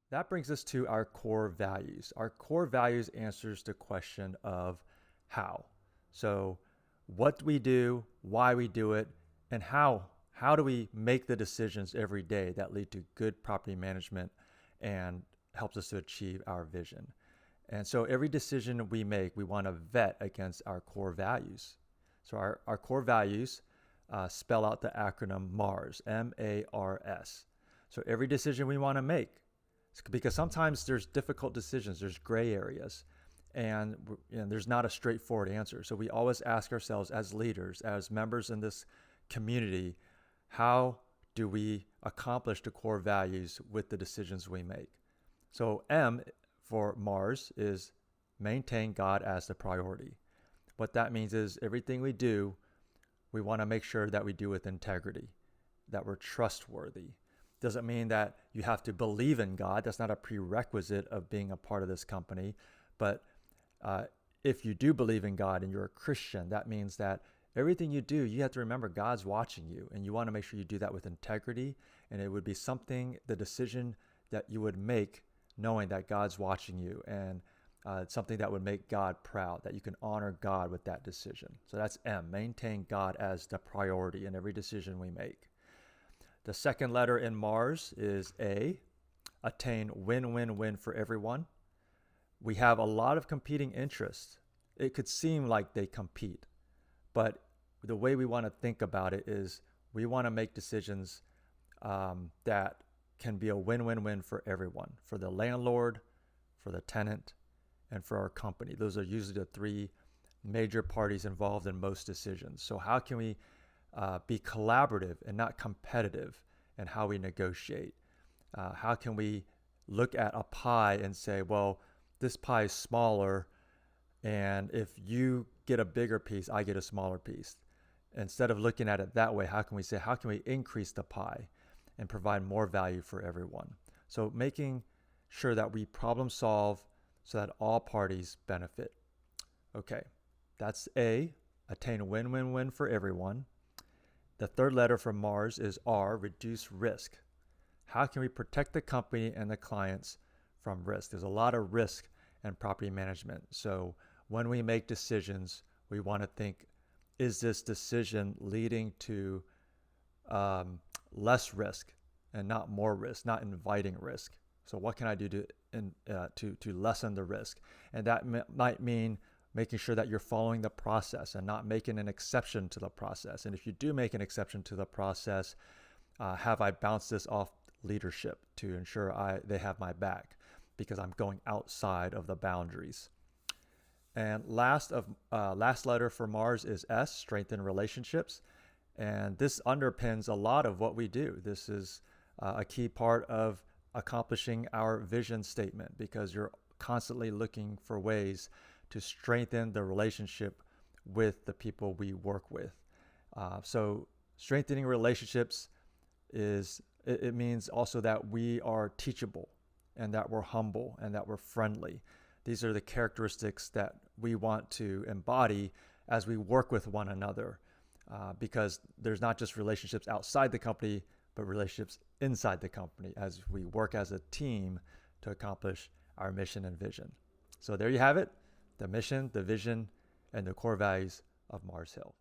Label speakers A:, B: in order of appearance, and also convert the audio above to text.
A: That brings us to our core values. Our core values answers the question of how. So what we do, why we do it, and how do we make the decisions every day that lead to good property management and helps us to achieve our vision. And so every decision we make, we want to vet against our core values. So our core values spell out the acronym MARS, M-A-R-S. So every decision we want to make, because sometimes there's difficult decisions, there's gray areas, and there's not a straightforward answer. So we always ask ourselves as leaders, as members in this community, how do we accomplish the core values with the decisions we make? So M for Mars is maintain God as the priority. What that means is everything we do, we want to make sure that we do with integrity, that we're trustworthy. Doesn't mean that you have to believe in God. That's not a prerequisite of being a part of this company. But if you do believe in God and you're a Christian, that means that everything you do, you have to remember God's watching you, and you want to make sure you do that with integrity. And it would be something, the decision that you would make knowing that God's watching you, and it's something that would make God proud, that you can honor God with that decision. So that's M, maintain God as the priority in every decision we make. The second letter in Mars is A, attain win-win-win for everyone. We have a lot of competing interests. It could seem like they compete, but the way we want to think about it is we want to make decisions that can be a win-win-win for everyone, for the landlord, for the tenant, and for our company. Those are usually the three major parties involved in most decisions. So how can we be collaborative and not competitive in how we negotiate? How can we look at a pie and say, well, this pie is smaller, and if you get a bigger piece, I get a smaller piece. Instead of looking at it that way, how can we say, how can we increase the pie and provide more value for everyone? So making sure that we problem solve so that all parties benefit. Okay, that's A, attain win-win-win for everyone. The third letter from Mars is R, reduce risk. How can we protect the company and the clients from risk? There's a lot of risk in property management. So when we make decisions, we want to think, is this decision leading to less risk and not more risk, not inviting risk? So what can I do to lessen the risk? And that might mean making sure that you're following the process and not making an exception to the process. And if you do make an exception to the process, have I bounced this off leadership to ensure they have my back because I'm going outside of the boundaries. And last letter for Mars is S, strengthen relationships. And this underpins a lot of what we do. This is a key part of accomplishing our vision statement, because you're constantly looking for ways to strengthen the relationship with the people we work with. So strengthening relationships it means also that we are teachable and that we're humble and that we're friendly. These are the characteristics that we want to embody as we work with one another, because there's not just relationships outside the company, but relationships inside the company as we work as a team to accomplish our mission and vision. So there you have it, the mission, the vision, and the core values of Mars Hill.